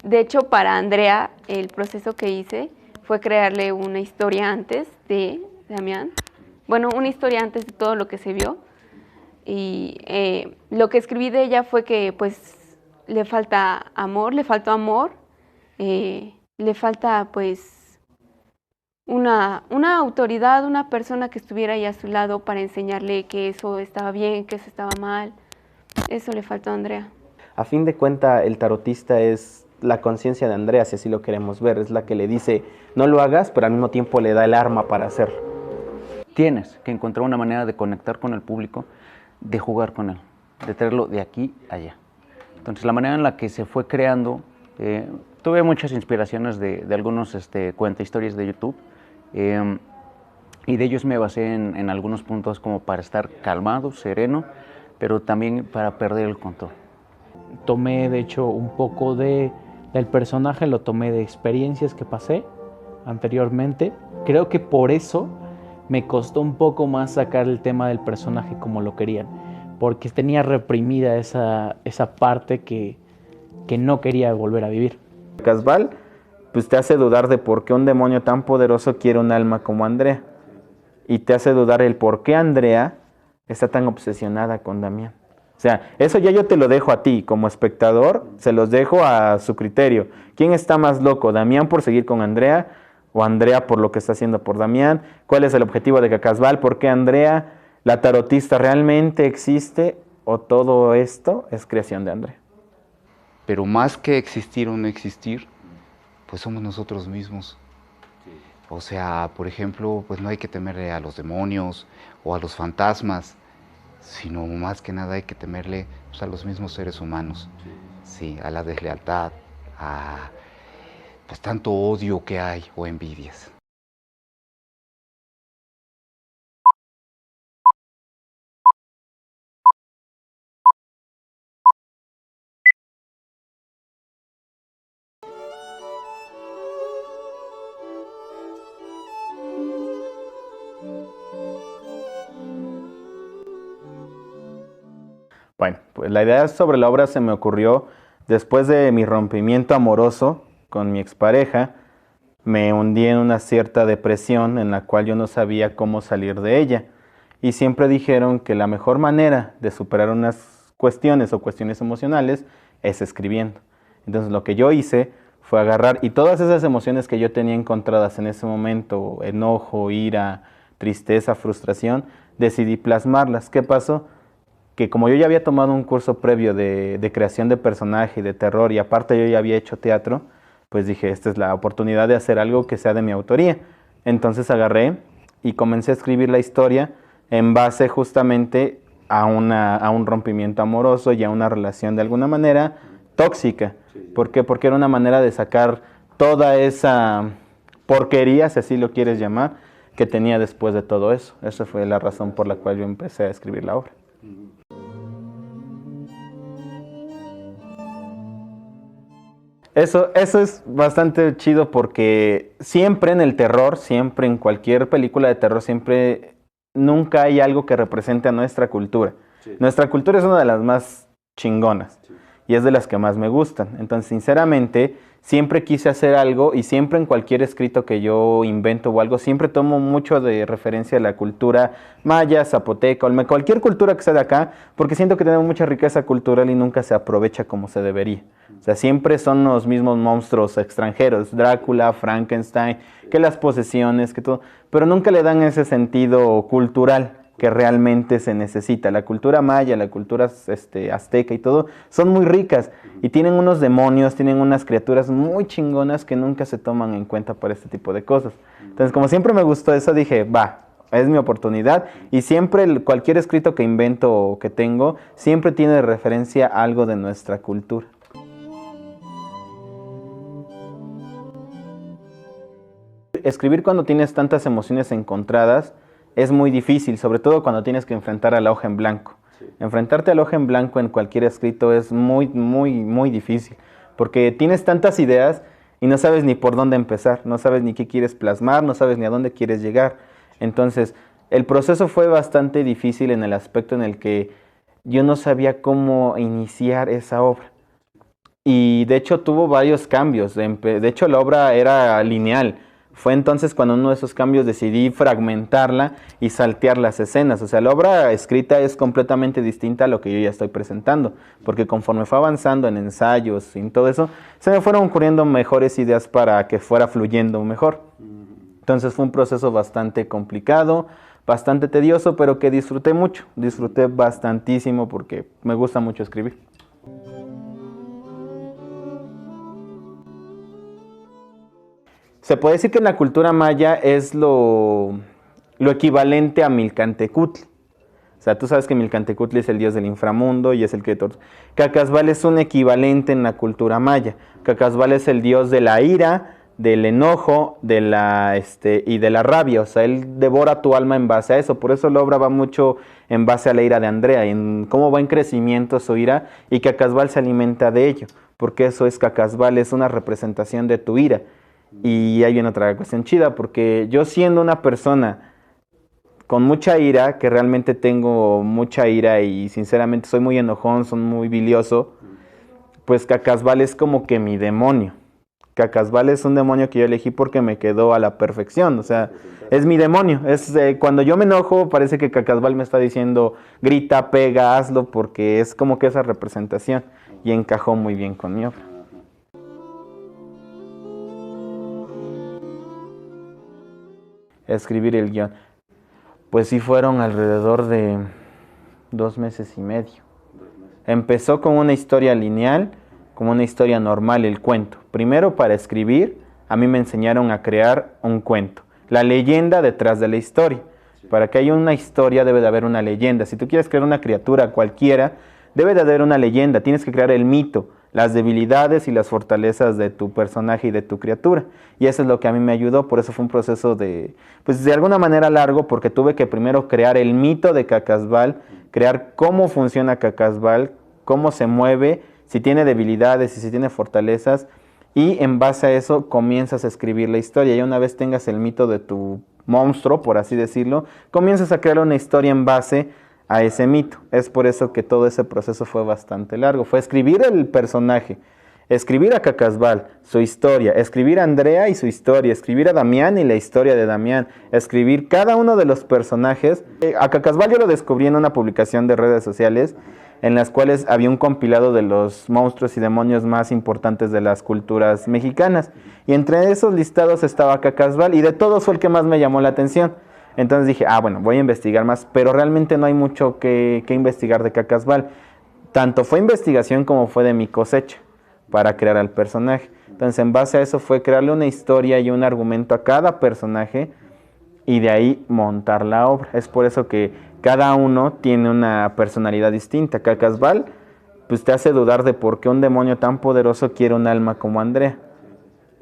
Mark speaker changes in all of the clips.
Speaker 1: De hecho, para Andrea, el proceso que hice fue crearle una historia antes de Damián. Bueno, una historia antes de todo lo que se vio. Y lo que escribí de ella fue que pues le falta amor, le faltó amor, le falta pues una autoridad, una persona que estuviera ahí a su lado para enseñarle que eso estaba bien, que eso estaba mal. Eso le faltó a Andrea.
Speaker 2: A fin de cuentas, el tarotista es la conciencia de Andrea, si así lo queremos ver. Es la que le dice, no lo hagas, pero al mismo tiempo le da el arma para hacerlo.
Speaker 3: Tienes que encontrar una manera de conectar con el público, de jugar con él, de traerlo de aquí a allá. Entonces, la manera en la que se fue creando, tuve muchas inspiraciones de algunos cuentahistorias de YouTube, y de ellos me basé en algunos puntos como para estar calmado, sereno, pero también para perder el control.
Speaker 4: Tomé, de hecho, un poco del personaje, lo tomé de experiencias que pasé anteriormente. Creo que por eso me costó un poco más sacar el tema del personaje como lo querían, porque tenía reprimida esa parte que no quería volver a vivir.
Speaker 2: Casval, pues te hace dudar de por qué un demonio tan poderoso quiere un alma como Andrea. Y te hace dudar el por qué Andrea está tan obsesionada con Damián. O sea, eso ya yo te lo dejo a ti como espectador, se los dejo a su criterio. ¿Quién está más loco, Damián por seguir con Andrea o Andrea por lo que está haciendo por Damián? ¿Cuál es el objetivo de Cacasval? ¿Por qué Andrea, la tarotista, realmente existe o todo esto es creación de Andrea?
Speaker 5: Pero más que existir o no existir, pues somos nosotros mismos. O sea, por ejemplo, pues no hay que temerle a los demonios o a los fantasmas, sino más que nada hay que temerle pues, a los mismos seres humanos, sí, a la deslealtad, a pues tanto odio que hay o envidias.
Speaker 2: Bueno, pues la idea sobre la obra se me ocurrió después de mi rompimiento amoroso con mi expareja. Me hundí en una cierta depresión en la cual yo no sabía cómo salir de ella. Y siempre dijeron que la mejor manera de superar unas cuestiones o cuestiones emocionales es escribiendo. Entonces lo que yo hice fue agarrar y todas esas emociones que yo tenía encontradas en ese momento, enojo, ira, tristeza, frustración, decidí plasmarlas. ¿Qué pasó? Que como yo ya había tomado un curso previo de creación de personaje y de terror y aparte yo ya había hecho teatro, pues dije, esta es la oportunidad de hacer algo que sea de mi autoría. Entonces agarré y comencé a escribir la historia en base justamente a un rompimiento amoroso y a una relación de alguna manera tóxica. ¿Por qué? Porque era una manera de sacar toda esa porquería, si así lo quieres llamar, que tenía después de todo eso. Esa fue la razón por la cual yo empecé a escribir la obra. Eso es bastante chido porque siempre en el terror, siempre en cualquier película de terror, siempre nunca hay algo que represente a nuestra cultura. Sí. Nuestra cultura es una de las más chingonas, sí, y es de las que más me gustan. Entonces, sinceramente, siempre quise hacer algo y siempre en cualquier escrito que yo invento o algo, siempre tomo mucho de referencia a la cultura maya, zapoteca, olmeca, cualquier cultura que sea de acá, porque siento que tenemos mucha riqueza cultural y nunca se aprovecha como se debería. O sea, siempre son los mismos monstruos extranjeros, Drácula, Frankenstein, que las posesiones, que todo, pero nunca le dan ese sentido cultural que realmente se necesita. La cultura maya, la cultura azteca y todo, son muy ricas y tienen unos demonios, tienen unas criaturas muy chingonas que nunca se toman en cuenta por este tipo de cosas. Entonces, como siempre me gustó eso, dije, va, es mi oportunidad y siempre cualquier escrito que invento o que tengo, siempre tiene de referencia algo de nuestra cultura. Escribir cuando tienes tantas emociones encontradas es muy difícil, sobre todo cuando tienes que enfrentar a la hoja en blanco. Sí. Enfrentarte a la hoja en blanco en cualquier escrito es muy difícil, porque tienes tantas ideas y no sabes ni por dónde empezar, no sabes ni qué quieres plasmar, no sabes ni a dónde quieres llegar. Entonces, el proceso fue bastante difícil en el aspecto en el que yo no sabía cómo iniciar esa obra. y de hecho tuvo varios cambios. De hecho la obra era lineal. Fue entonces cuando uno de esos cambios decidí fragmentarla y saltear las escenas. O sea, la obra escrita es completamente distinta a lo que yo ya estoy presentando, porque conforme fue avanzando en ensayos y en todo eso, se me fueron ocurriendo mejores ideas para que fuera fluyendo mejor. Entonces fue un proceso bastante complicado, bastante tedioso, pero que disfruté mucho. Disfruté bastantísimo porque me gusta mucho escribir. Se puede decir que en la cultura maya es lo equivalente a Milcantecutli. O sea, tú sabes que Milcantecutli es el dios del inframundo y es el creador. Cacasbal es un equivalente en la cultura maya. Cacasbal es el dios de la ira, del enojo, y de la rabia. O sea, él devora tu alma en base a eso. Por eso la obra va mucho en base a la ira de Andrea, en cómo va en crecimiento su ira, y Cacasbal se alimenta de ello. Porque eso es Cacasbal, es una representación de tu ira. Y hay una otra cuestión chida, porque yo siendo una persona con mucha ira, que realmente tengo mucha ira y sinceramente soy muy enojón, soy muy bilioso, pues Cacasbal es como que mi demonio. Cacasbal es un demonio que yo elegí porque me quedó a la perfección, o sea, es mi demonio. Cuando yo me enojo parece que Cacasbal me está diciendo, grita, pega, hazlo, porque es como que esa representación y encajó muy bien con mi obra. Escribir el guión. Pues sí fueron alrededor de 2 meses y medio. Empezó con una historia lineal, como una historia normal el cuento. Primero para escribir, a mí me enseñaron a crear un cuento. La leyenda detrás de la historia. Para que haya una historia debe de haber una leyenda. Si tú quieres crear una criatura cualquiera, debe de haber una leyenda. Tienes que crear el mito, las debilidades y las fortalezas de tu personaje y de tu criatura. Y eso es lo que a mí me ayudó, por eso fue un proceso de alguna manera largo, porque tuve que primero crear el mito de Cacasbal, crear cómo funciona Cacasbal, cómo se mueve, si tiene debilidades y si tiene fortalezas, y en base a eso comienzas a escribir la historia. Y una vez tengas el mito de tu monstruo, por así decirlo, comienzas a crear una historia en base a ese mito. Es por eso que todo ese proceso fue bastante largo. Fue escribir el personaje, escribir a Cacasbal, su historia, escribir a Andrea y su historia, escribir a Damián y la historia de Damián, escribir cada uno de los personajes. A Cacasbal yo lo descubrí en una publicación de redes sociales en las cuales había un compilado de los monstruos y demonios más importantes de las culturas mexicanas. Y entre esos listados estaba Cacasbal y de todos fue el que más me llamó la atención. Entonces dije, bueno, voy a investigar más, pero realmente no hay mucho que investigar de Cacasbal. Tanto fue investigación como fue de mi cosecha para crear al personaje. Entonces en base a eso fue crearle una historia y un argumento a cada personaje y de ahí montar la obra. Es por eso que cada uno tiene una personalidad distinta. Cacasbal pues te hace dudar de por qué un demonio tan poderoso quiere un alma como Andrea.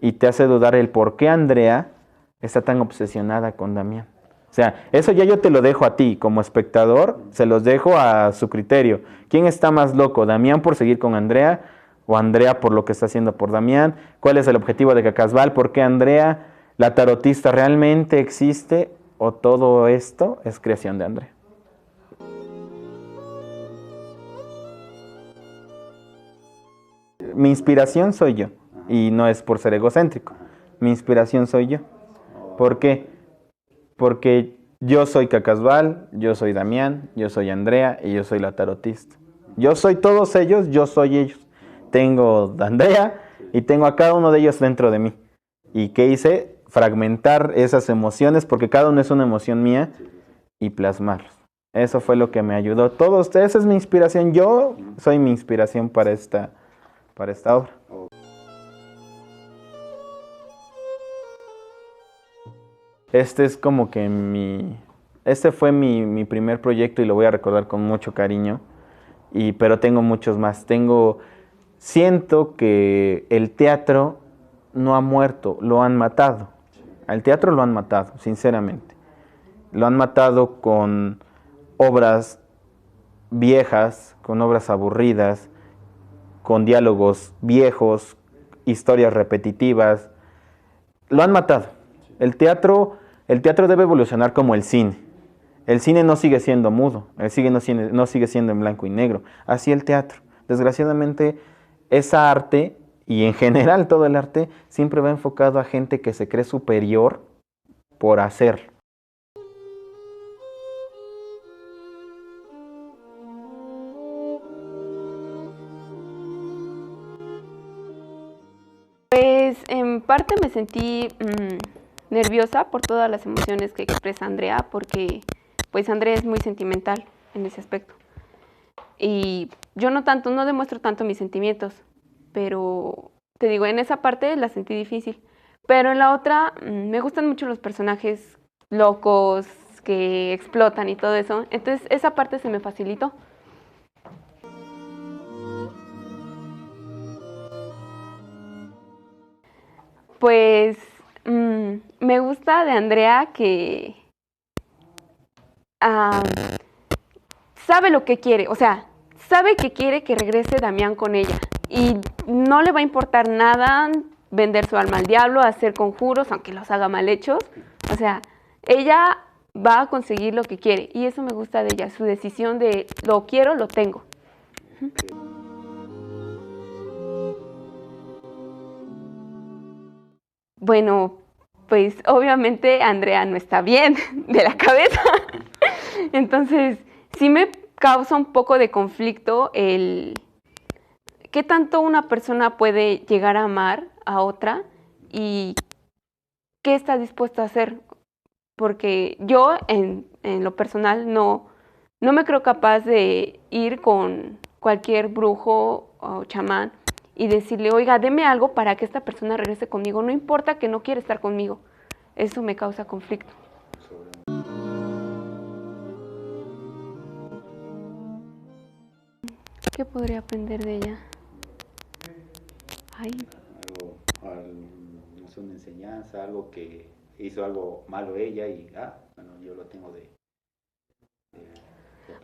Speaker 2: Y te hace dudar el por qué Andrea está tan obsesionada con Damián. O sea, eso ya yo te lo dejo a ti como espectador, se los dejo a su criterio. ¿Quién está más loco, Damián por seguir con Andrea o Andrea por lo que está haciendo por Damián? ¿Cuál es el objetivo de Cacasbal? ¿Por qué Andrea, la tarotista, realmente existe o todo esto es creación de Andrea? Mi inspiración soy yo y no es por ser egocéntrico. Mi inspiración soy yo. ¿Por qué? Porque yo soy Cacasbal, yo soy Damián, yo soy Andrea y yo soy la tarotista. Yo soy todos ellos, yo soy ellos. Tengo a Andrea y tengo a cada uno de ellos dentro de mí. ¿Y qué hice? Fragmentar esas emociones, porque cada uno es una emoción mía, y plasmarlos. Eso fue lo que me ayudó. Todos, esa es mi inspiración. Yo soy mi inspiración para esta obra. Este fue mi primer proyecto y lo voy a recordar con mucho cariño, pero tengo muchos más. Siento que el teatro no ha muerto, lo han matado. Al teatro lo han matado, sinceramente. Lo han matado con obras viejas, con obras aburridas, con diálogos viejos, historias repetitivas. Lo han matado. El teatro debe evolucionar como el cine. El cine no sigue siendo mudo, el cine no sigue siendo en blanco y negro. Así el teatro. Desgraciadamente, esa arte, y en general todo el arte, siempre va enfocado a gente que se cree superior por hacer.
Speaker 1: Pues en parte me sentí nerviosa por todas las emociones que expresa Andrea, porque pues Andrea es muy sentimental en ese aspecto. Y yo no tanto, no demuestro tanto mis sentimientos, pero te digo, en esa parte la sentí difícil. Pero en la otra, me gustan mucho los personajes locos que explotan y todo eso. Entonces esa parte se me facilitó. Pues me gusta de Andrea que sabe lo que quiere, o sea, sabe que quiere que regrese Damián con ella y no le va a importar nada vender su alma al diablo, hacer conjuros, aunque los haga mal hechos. O sea, ella va a conseguir lo que quiere y eso me gusta de ella, su decisión de lo quiero, lo tengo. Bueno, pues obviamente Andrea no está bien de la cabeza. Entonces, sí me causa un poco de conflicto el qué tanto una persona puede llegar a amar a otra y qué está dispuesto a hacer. Porque yo, en lo personal, no me creo capaz de ir con cualquier brujo o chamán y decirle, oiga, deme algo para que esta persona regrese conmigo. No importa que no quiera estar conmigo. Eso me causa conflicto. ¿Qué podría aprender de ella? Ay.
Speaker 6: No sé, una enseñanza, algo que hizo algo malo ella y, bueno, yo lo tengo de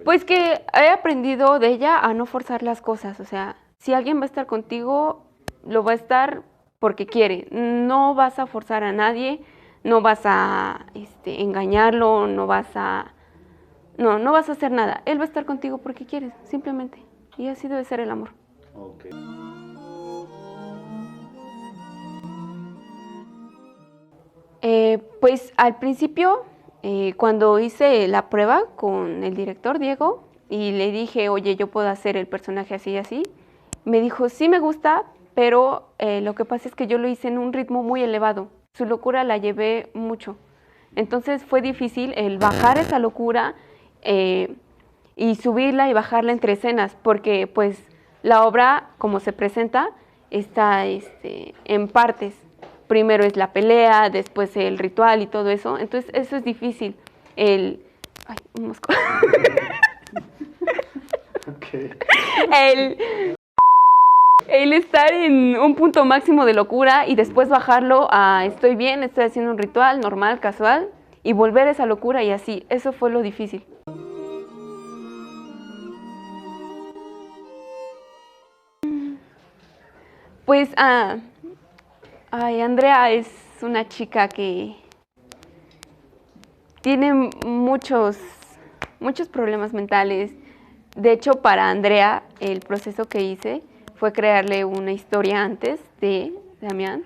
Speaker 1: Pues que he aprendido de ella a no forzar las cosas. O sea, si alguien va a estar contigo, lo va a estar porque quiere. No vas a forzar a nadie, no vas a engañarlo, no vas a hacer nada. Él va a estar contigo porque quieres, simplemente. Y así debe ser el amor.
Speaker 6: Okay.
Speaker 1: Pues al principio, cuando hice la prueba con el director Diego y le dije, oye, yo puedo hacer el personaje así y así, me dijo, sí me gusta, pero lo que pasa es que yo lo hice en un ritmo muy elevado. Su locura la llevé mucho. Entonces fue difícil el bajar esa locura y subirla y bajarla entre escenas, porque pues la obra, como se presenta, está en partes. Primero es la pelea, después el ritual y todo eso. Entonces eso es difícil. Ay, un mosco.
Speaker 6: Okay.
Speaker 1: El estar en un punto máximo de locura y después bajarlo a estoy bien, estoy haciendo un ritual normal, casual, y volver a esa locura y así. Eso fue lo difícil. Pues, Andrea es una chica que tiene muchos problemas mentales. De hecho, para Andrea, el proceso que hice fue crearle una historia antes de Damián.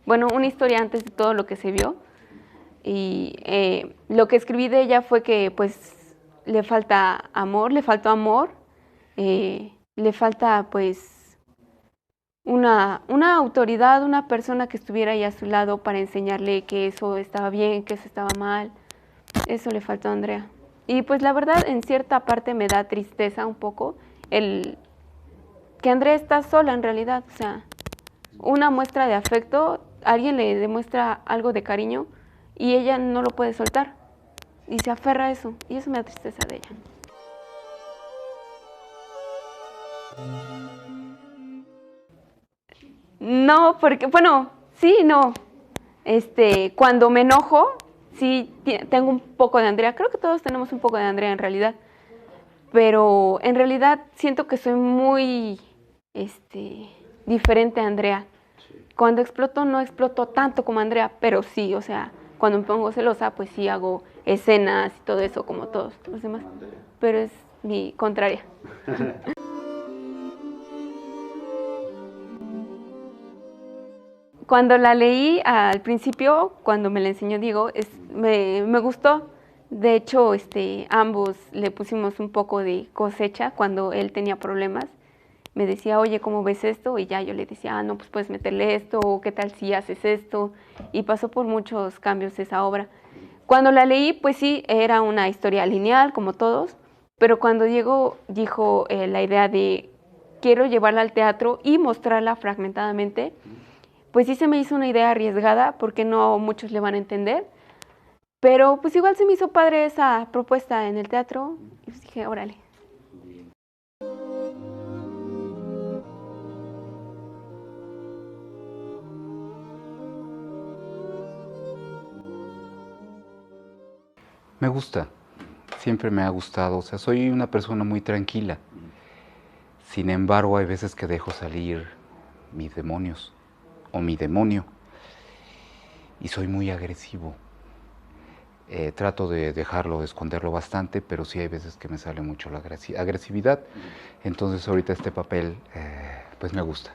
Speaker 1: Bueno, una historia antes de todo lo que se vio. Y lo que escribí de ella fue que, pues, le falta amor, le faltó amor, le falta, pues, una autoridad, una persona que estuviera ahí a su lado para enseñarle que eso estaba bien, que eso estaba mal. Eso le faltó a Andrea. Y pues la verdad, en cierta parte me da tristeza un poco el que Andrea está sola en realidad. O sea, una muestra de afecto, alguien le demuestra algo de cariño y ella no lo puede soltar. Y se aferra a eso. Y eso me da tristeza de ella. No, porque, bueno, sí, no. Cuando me enojo, sí tengo un poco de Andrea. Creo que todos tenemos un poco de Andrea en realidad. Pero en realidad siento que soy muy diferente a Andrea. Cuando exploto, no exploto tanto como Andrea, pero sí, o sea, cuando me pongo celosa, pues sí hago escenas y todo eso como todos los demás. Pero es mi contraria. Cuando la leí al principio, cuando me la enseñó Diego, me gustó. De hecho, ambos le pusimos un poco de cosecha cuando él tenía problemas. Me decía, oye, ¿cómo ves esto? Y ya yo le decía, no, pues puedes meterle esto, o qué tal si haces esto. Y pasó por muchos cambios esa obra. Cuando la leí, pues sí, era una historia lineal, como todos, pero cuando Diego dijo la idea de quiero llevarla al teatro y mostrarla fragmentadamente, pues sí se me hizo una idea arriesgada porque no muchos le van a entender, pero pues igual se me hizo padre esa propuesta en el teatro y pues dije, órale.
Speaker 5: Me gusta, siempre me ha gustado, o sea, soy una persona muy tranquila. Sin embargo, hay veces que dejo salir mis demonios o mi demonio y soy muy agresivo. Trato de dejarlo, de esconderlo bastante, pero sí hay veces que me sale mucho la agresividad. Entonces ahorita este papel, pues me gusta.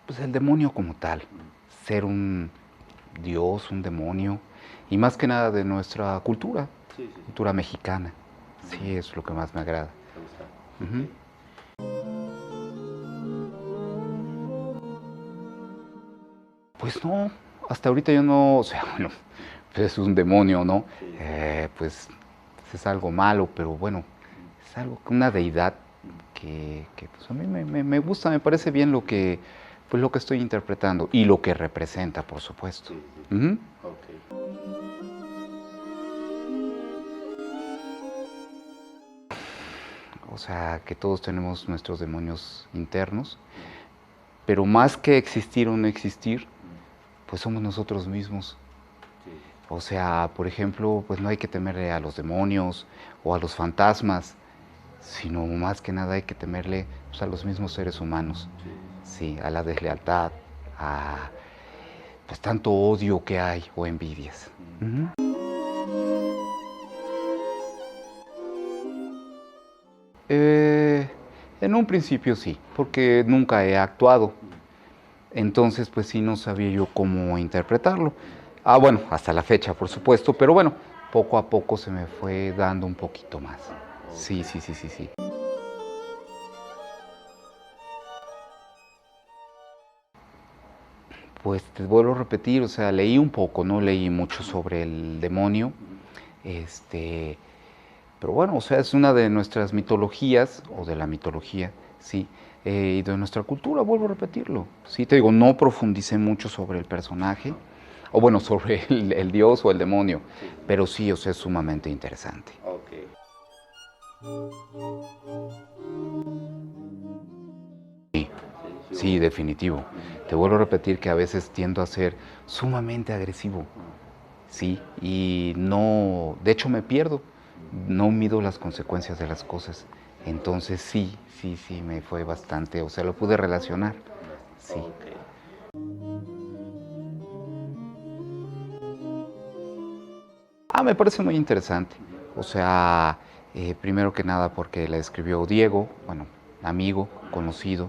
Speaker 5: Pues el demonio como tal, ser un dios, un demonio, y más que nada de nuestra cultura, cultura mexicana. Sí, es lo que más me agrada. Ujú. Pues no, hasta ahorita yo no, o sea, bueno, pues es un demonio, ¿no? Pues es algo malo, pero bueno, es algo, una deidad que pues a mí me gusta, me parece bien pues lo que estoy interpretando y lo que representa, por supuesto. Ujú. O sea, que todos tenemos nuestros demonios internos, pero más que existir o no existir, pues somos nosotros mismos. O sea, por ejemplo, pues no hay que temerle a los demonios o a los fantasmas, sino más que nada hay que temerle pues, a los mismos seres humanos, sí, a la deslealtad, a pues tanto odio que hay o envidias. Ujú. En un principio sí, porque nunca he actuado. Entonces, pues sí, no sabía yo cómo interpretarlo. Ah, bueno, hasta la fecha, por supuesto, pero bueno, poco a poco se me fue dando un poquito más. Sí, sí, sí, sí, sí. Pues te vuelvo a repetir, o sea, leí un poco, no leí mucho sobre el demonio, pero bueno, o sea, es una de nuestras mitologías, o de la mitología, sí, y de nuestra cultura, vuelvo a repetirlo. Sí, te digo, no profundicé mucho sobre el personaje, o bueno, sobre el dios o el demonio, pero sí, o sea, es sumamente interesante. Sí, sí, definitivo. Te vuelvo a repetir que a veces tiendo a ser sumamente agresivo, sí, y no, de hecho me pierdo, no mido las consecuencias de las cosas. Entonces sí, sí, sí, me fue bastante, o sea, lo pude relacionar, sí. Me parece muy interesante. O sea, primero que nada porque la escribió Diego, bueno, amigo, conocido.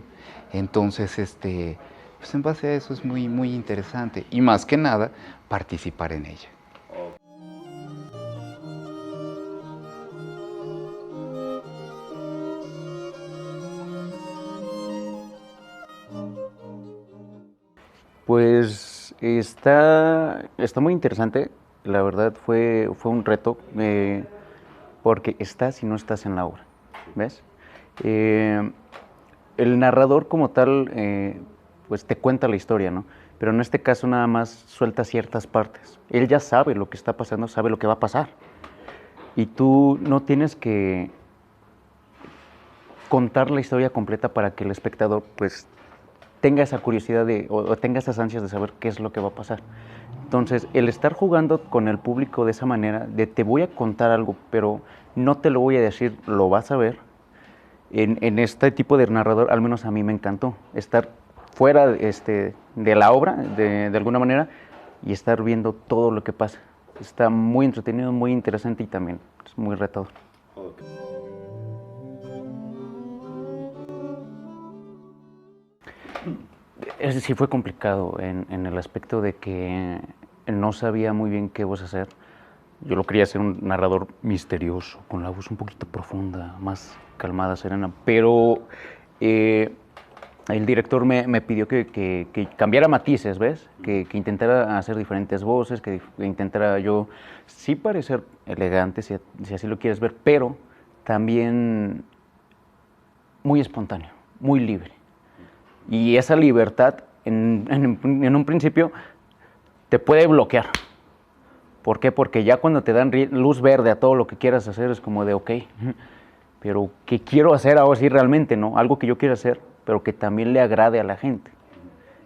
Speaker 5: Entonces, pues en base a eso es muy, muy interesante. Y más que nada, participar en ella.
Speaker 3: Pues está muy interesante. La verdad fue un reto porque estás y no estás en la obra, ¿ves? El narrador como tal, pues te cuenta la historia, ¿no? Pero en este caso nada más suelta ciertas partes. Él ya sabe lo que está pasando, sabe lo que va a pasar. Y tú no tienes que contar la historia completa para que el espectador, pues, tenga esa curiosidad o tenga esas ansias de saber qué es lo que va a pasar. Entonces, el estar jugando con el público de esa manera, de te voy a contar algo, pero no te lo voy a decir, lo vas a ver, en este tipo de narrador, al menos a mí me encantó, estar fuera de la obra, de alguna manera, y estar viendo todo lo que pasa. Está muy entretenido, muy interesante y también es muy retador. Sí fue complicado en el aspecto de que no sabía muy bien qué voz hacer. Yo lo quería hacer un narrador misterioso, con la voz un poquito profunda, más calmada, serena, pero el director me pidió que cambiara matices, ¿ves? Que intentara hacer diferentes voces, que intentara yo sí parecer elegante, si así lo quieres ver, pero también muy espontáneo, muy libre. Y esa libertad en un principio te puede bloquear. ¿Por qué? Porque ya cuando te dan luz verde a todo lo que quieras hacer es como de, ok, pero ¿qué quiero hacer ahora sí realmente, no? Algo que yo quiero hacer, pero que también le agrade a la gente.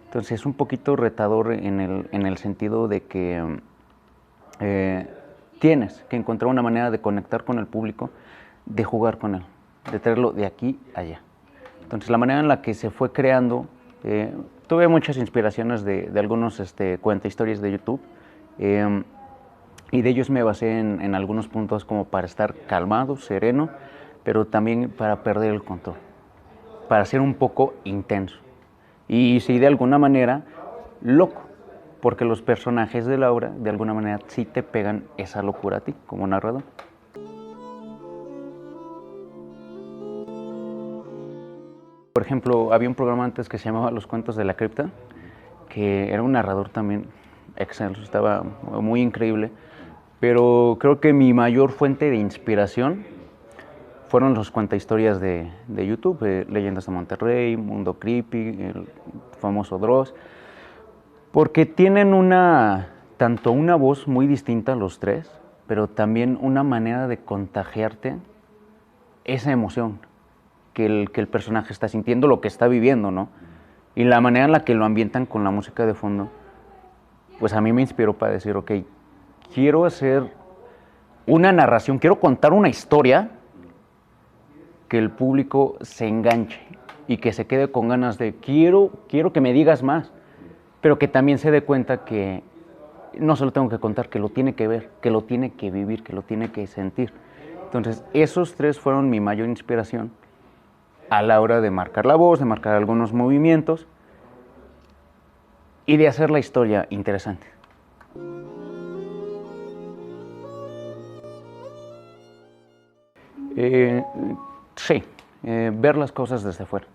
Speaker 3: Entonces es un poquito retador en el sentido de que tienes que encontrar una manera de conectar con el público, de jugar con él, de traerlo de aquí a allá. Entonces la manera en la que se fue creando, tuve muchas inspiraciones de algunos cuentahistorias de YouTube, y de ellos me basé en algunos puntos como para estar calmado, sereno, pero también para perder el control, para ser un poco intenso. Y sí, de alguna manera, loco, porque los personajes de la obra, de alguna manera, sí te pegan esa locura a ti, como narrador. Por ejemplo, había un programa antes que se llamaba Los Cuentos de la Cripta, que era un narrador también excelente, estaba muy increíble, pero creo que mi mayor fuente de inspiración fueron los cuentahistorias de YouTube, Leyendas de Monterrey, Mundo Creepy, el famoso Dross, porque tienen tanto una voz muy distinta los tres, pero también una manera de contagiarte esa emoción que el personaje está sintiendo, lo que está viviendo, ¿no? Y la manera en la que lo ambientan con la música de fondo, pues a mí me inspiró para decir, ok, quiero hacer una narración, quiero contar una historia que el público se enganche y que se quede con ganas de quiero que me digas más, pero que también se dé cuenta que no solo tengo que contar, que lo tiene que ver, que lo tiene que vivir, que lo tiene que sentir. Entonces, esos tres fueron mi mayor inspiración a la hora de marcar la voz, de marcar algunos movimientos y de hacer la historia interesante. Sí, ver las cosas desde afuera.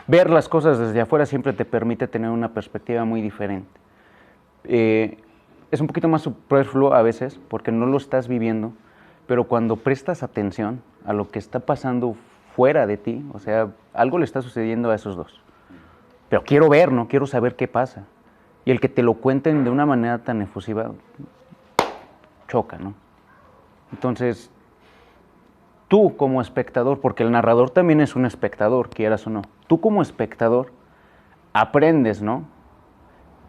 Speaker 3: Ver las cosas desde afuera siempre te permite tener una perspectiva muy diferente. Es un poquito más superfluo a veces porque no lo estás viviendo, pero cuando prestas atención a lo que está pasando fuera de ti, o sea, algo le está sucediendo a esos dos. Pero quiero ver, ¿no? Quiero saber qué pasa. Y el que te lo cuenten de una manera tan efusiva, choca, ¿no? Entonces, tú como espectador, porque el narrador también es un espectador, quieras o no, tú como espectador aprendes, ¿no?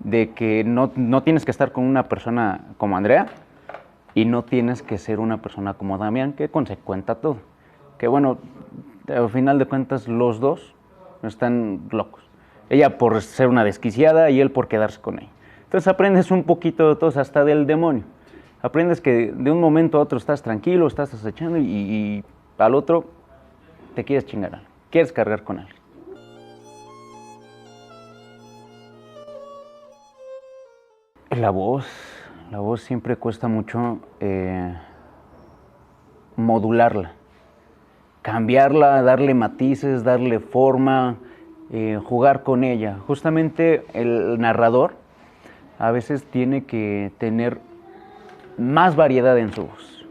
Speaker 3: De que no tienes que estar con una persona como Andrea y no tienes que ser una persona como Damián, que consecuenta todo. Que bueno, al final de cuentas los dos están locos. Ella por ser una desquiciada y él por quedarse con ella. Entonces aprendes un poquito de todos, hasta del demonio. Aprendes que de un momento a otro estás tranquilo, estás acechando y al otro te quieres chingar, quieres cargar con él. La voz siempre cuesta mucho modularla, cambiarla, darle matices, darle forma, jugar con ella. Justamente el narrador a veces tiene que tener más variedad en su voz,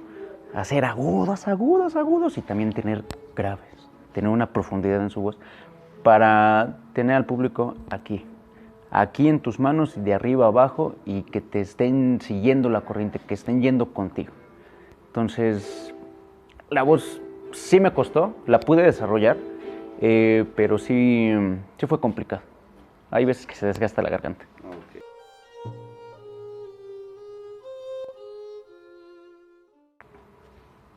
Speaker 3: hacer agudos, agudos, agudos y también tener graves, tener una profundidad en su voz para tener al público aquí en tus manos, de arriba a abajo y que te estén siguiendo la corriente, que estén yendo contigo. Entonces, la voz sí me costó, la pude desarrollar, pero sí fue complicado. Hay veces que se desgasta la garganta.
Speaker 6: Ok.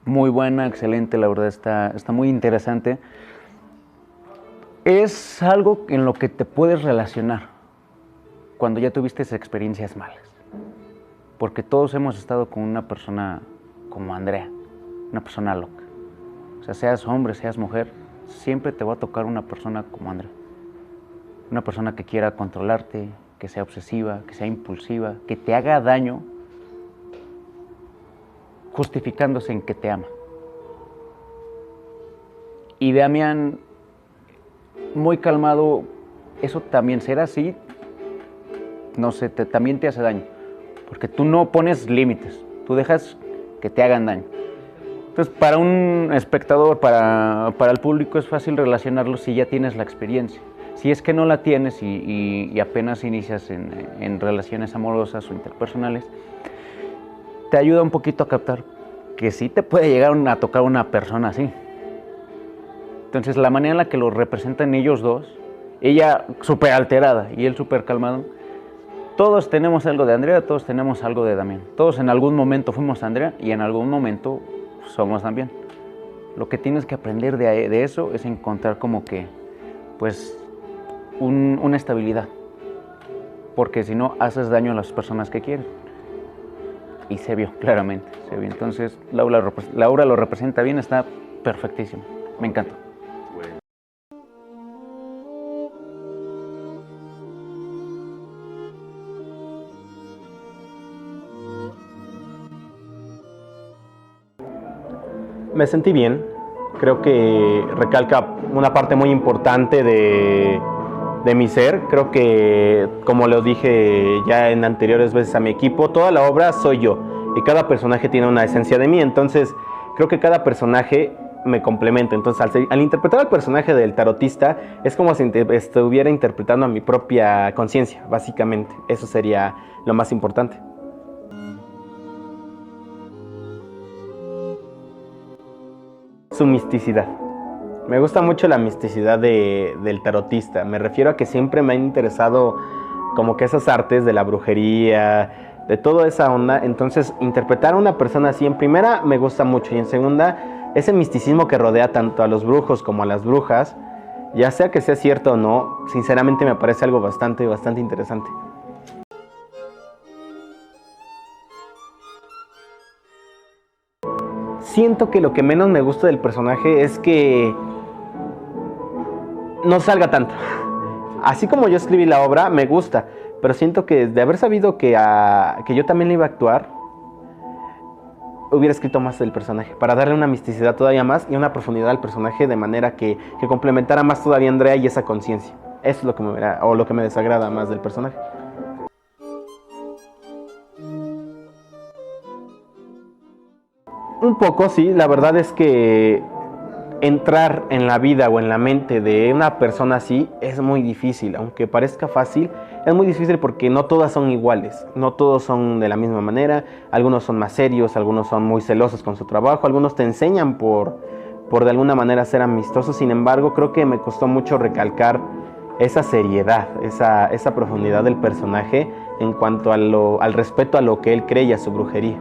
Speaker 3: Muy buena, excelente, la verdad está muy interesante. Es algo en lo que te puedes relacionar cuando ya tuviste experiencias malas. Porque todos hemos estado con una persona como Andrea, una persona loca. O sea, seas hombre, seas mujer, siempre te va a tocar una persona como Andrea. una persona que quiera controlarte, que sea obsesiva, que sea impulsiva, que te haga daño justificándose en que te ama. Y Damián, muy calmado, eso también será así, no sé, también te hace daño, porque tú no pones límites, tú dejas que te hagan daño. Entonces, para un espectador, para el público es fácil relacionarlo si ya tienes la experiencia. Si es que no la tienes y apenas inicias en relaciones amorosas o interpersonales, te ayuda un poquito a captar que sí te puede llegar a tocar una persona así. Entonces, la manera en la que lo representan ellos dos, ella súper alterada y él súper calmado, todos tenemos algo de Andrea, todos tenemos algo de Damián. Todos en algún momento fuimos Andrea y en algún momento somos Damián. Lo que tienes que aprender de eso es encontrar como que, pues, una estabilidad. Porque si no, haces daño a las personas que quieres. Y se vio, claramente, se vio. Entonces, Laura lo representa bien, está perfectísimo. Me encanta.
Speaker 2: Me sentí bien, creo que recalca una parte muy importante de mi ser. Creo que, como lo dije ya en anteriores veces a mi equipo, toda la obra soy yo y cada personaje tiene una esencia de mí, entonces creo que cada personaje me complementa. Entonces al interpretar al personaje del tarotista es como si estuviera interpretando a mi propia conciencia, básicamente. Eso sería lo más importante. Su misticidad. Me gusta mucho la misticidad del tarotista. Me refiero a que siempre me han interesado como que esas artes de la brujería, de toda esa onda. Entonces, interpretar a una persona así, en primera, me gusta mucho. Y en segunda, ese misticismo que rodea tanto a los brujos como a las brujas, ya sea que sea cierto o no, sinceramente me parece algo bastante interesante. Siento que lo que menos me gusta del personaje es que no salga tanto. Así como yo escribí la obra, me gusta, pero siento que de haber sabido que yo también le iba a actuar, hubiera escrito más del personaje, para darle una misticidad todavía más y una profundidad al personaje, de manera que complementara más todavía a Andrea y esa conciencia. Eso es lo que me desagrada más del personaje. Un poco, sí. La verdad es que entrar en la vida o en la mente de una persona así es muy difícil. Aunque parezca fácil, es muy difícil porque no todas son iguales. No todos son de la misma manera. Algunos son más serios, algunos son muy celosos con su trabajo, algunos te enseñan por de alguna manera ser amistosos. Sin embargo, creo que me costó mucho recalcar esa seriedad, esa profundidad del personaje en cuanto al respeto a lo que él cree y a su brujería.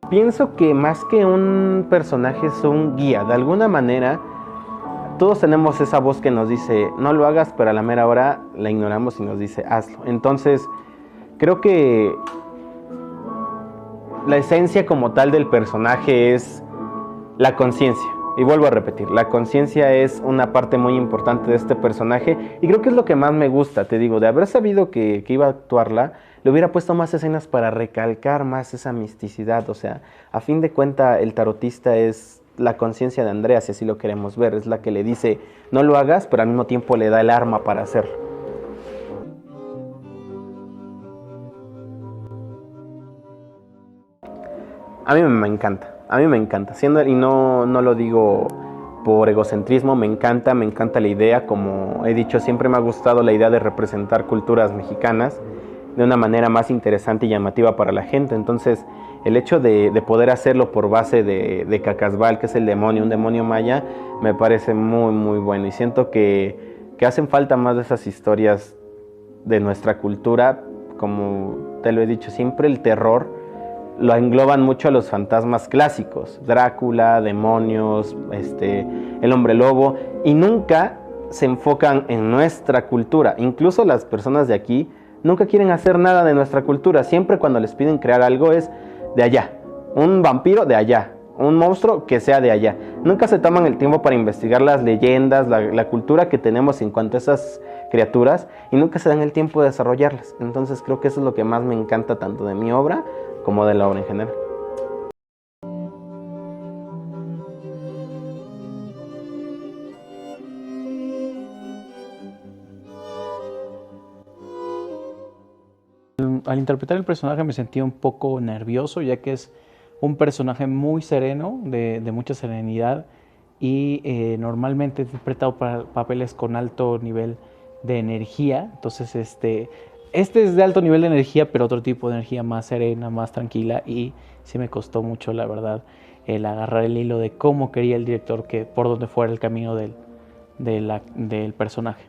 Speaker 2: Pienso que más que un personaje es un guía. De alguna manera, todos tenemos esa voz que nos dice, no lo hagas, pero a la mera hora la ignoramos y nos dice, hazlo. Entonces, creo que la esencia como tal del personaje es la conciencia. Y vuelvo a repetir, la conciencia es una parte muy importante de este personaje y creo que es lo que más me gusta. Te digo, de haber sabido que iba a actuarla, le hubiera puesto más escenas para recalcar más esa misticidad. O sea, a fin de cuentas, el tarotista es la conciencia de Andrea, si así lo queremos ver. Es la que le dice, no lo hagas, pero al mismo tiempo le da el arma para hacerlo. A mí me encanta. A mí me encanta, y no lo digo por egocentrismo, me encanta la idea. Como he dicho, siempre me ha gustado la idea de representar culturas mexicanas de una manera más interesante y llamativa para la gente. Entonces, el hecho de poder hacerlo por base de Cacasbal, que es el demonio, un demonio maya, me parece muy, muy bueno. Y siento que hacen falta más de esas historias de nuestra cultura. Como te lo he dicho siempre, el terror lo engloban mucho a los fantasmas clásicos, Drácula, demonios, el hombre lobo, y nunca se enfocan en nuestra cultura. Incluso las personas de aquí nunca quieren hacer nada de nuestra cultura. Siempre cuando les piden crear algo es de allá, un vampiro de allá, un monstruo que sea de allá. Nunca se toman el tiempo para investigar las leyendas, la cultura que tenemos en cuanto a esas criaturas, y nunca se dan el tiempo de desarrollarlas. Entonces creo que eso es lo que más me encanta tanto de mi obra como de la obra en general.
Speaker 4: Al interpretar el personaje me sentí un poco nervioso, ya que es un personaje muy sereno, de mucha serenidad, y normalmente he interpretado papeles con alto nivel de energía. Entonces este es de alto nivel de energía, pero otro tipo de energía más serena, más tranquila, y sí me costó mucho, la verdad, el agarrar el hilo de cómo quería el director que por donde fuera el camino del personaje.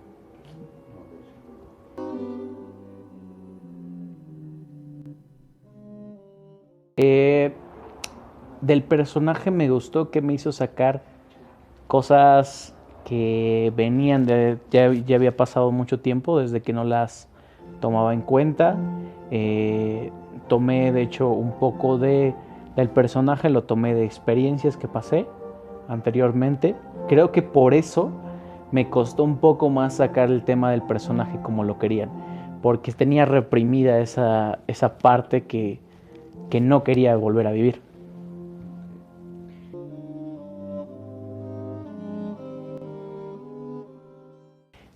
Speaker 4: Del personaje me gustó que me hizo sacar cosas que venían ya había pasado mucho tiempo desde que no las tomaba en cuenta. Tomé de hecho un poco del personaje, lo tomé de experiencias que pasé anteriormente. Creo que por eso me costó un poco más sacar el tema del personaje como lo querían, porque tenía reprimida esa parte que no quería volver a vivir.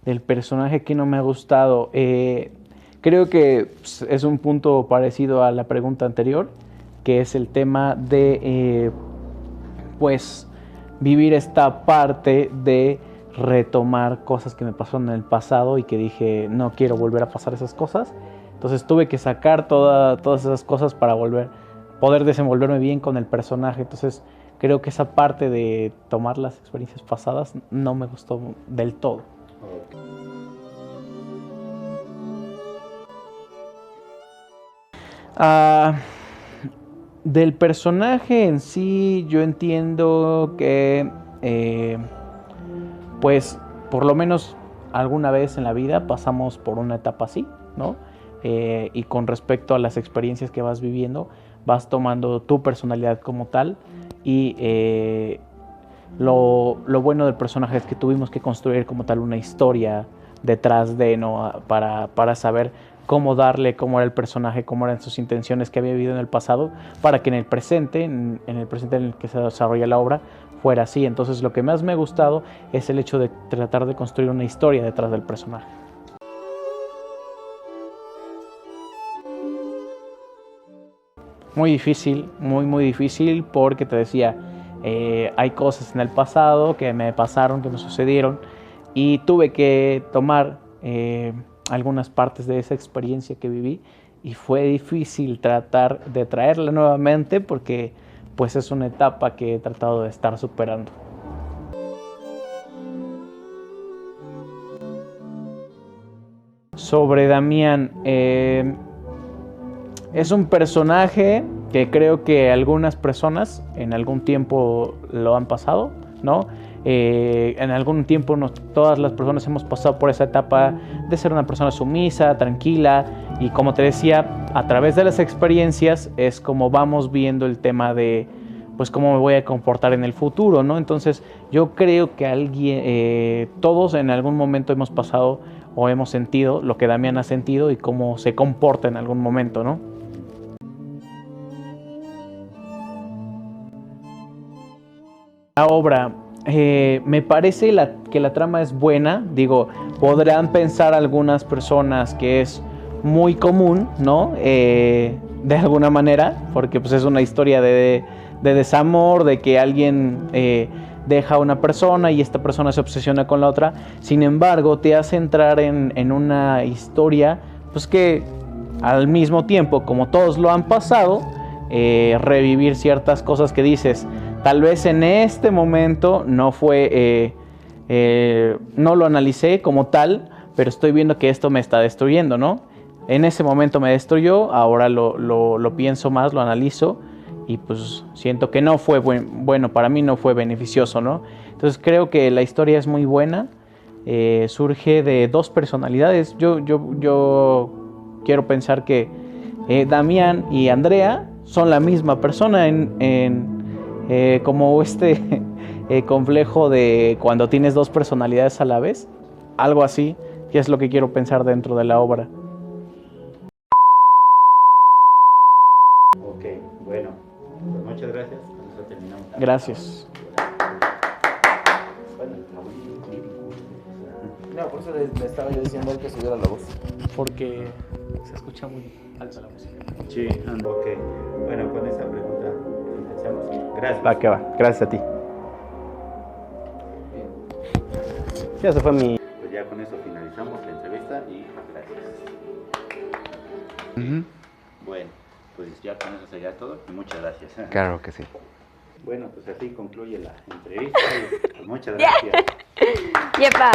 Speaker 4: Del personaje que no me ha gustado, creo que es un punto parecido a la pregunta anterior, que es el tema de pues vivir esta parte de retomar cosas que me pasaron en el pasado y que dije no quiero volver a pasar esas cosas. Entonces tuve que sacar todas esas cosas para poder desenvolverme bien con el personaje. Entonces creo que esa parte de tomar las experiencias pasadas no me gustó del todo. Del personaje en sí, yo entiendo que pues por lo menos alguna vez en la vida pasamos por una etapa así, ¿no? Y con respecto a las experiencias que vas viviendo, vas tomando tu personalidad como tal, y lo bueno del personaje es que tuvimos que construir como tal una historia detrás de, ¿no? Para saber cómo darle, cómo era el personaje, cómo eran sus intenciones que había vivido en el pasado, para que en el presente en el que se desarrolla la obra, fuera así. Entonces lo que más me ha gustado es el hecho de tratar de construir una historia detrás del personaje. Muy difícil, muy difícil, porque te decía, hay cosas en el pasado que me pasaron, que me sucedieron, y tuve que tomar algunas partes de esa experiencia que viví, y fue difícil tratar de traerla nuevamente porque pues es una etapa que he tratado de estar superando. Sobre Damián, es un personaje que creo que algunas personas en algún tiempo lo han pasado, ¿no? En algún tiempo todas las personas hemos pasado por esa etapa de ser una persona sumisa, tranquila, y como te decía, a través de las experiencias es como vamos viendo el tema de pues cómo me voy a comportar en el futuro, ¿no? Entonces yo creo que todos en algún momento hemos pasado o hemos sentido lo que Damián ha sentido y cómo se comporta en algún momento, ¿no? La obra, me parece que la trama es buena. Digo, podrán pensar algunas personas que es muy común, ¿no? De alguna manera, porque pues es una historia de desamor, de que alguien deja a una persona y esta persona se obsesiona con la otra. Sin embargo, te hace entrar en una historia pues que al mismo tiempo, como todos lo han pasado, revivir ciertas cosas que dices, tal vez en este momento no fue, no lo analicé como tal, pero estoy viendo que esto me está destruyendo, ¿no? En ese momento me destruyó, ahora lo pienso más, lo analizo, y pues siento que no fue bueno, para mí no fue beneficioso, ¿no? Entonces creo que la historia es muy buena, surge de dos personalidades. Yo quiero pensar que Damián y Andrea son la misma persona en como complejo de cuando tienes dos personalidades a la vez, algo así, que es lo que quiero pensar dentro de la obra.
Speaker 6: Ok, bueno, pues muchas gracias. Con eso terminamos.
Speaker 4: Gracias.
Speaker 7: No, por eso le estaba yo diciendo a él que subiera la voz.
Speaker 4: Porque se escucha muy alta la música.
Speaker 6: Sí, ok. Bueno, con esa pregunta empezamos. Gracias.
Speaker 2: Va que va. Gracias a ti. Ya se fue mi...
Speaker 6: Pues ya con eso finalizamos la entrevista y gracias.
Speaker 5: Ujú.
Speaker 6: Bueno, pues ya con eso sería todo y muchas gracias.
Speaker 5: Claro que sí.
Speaker 6: Bueno, pues así concluye la entrevista y pues muchas gracias.
Speaker 1: ¡Yepa!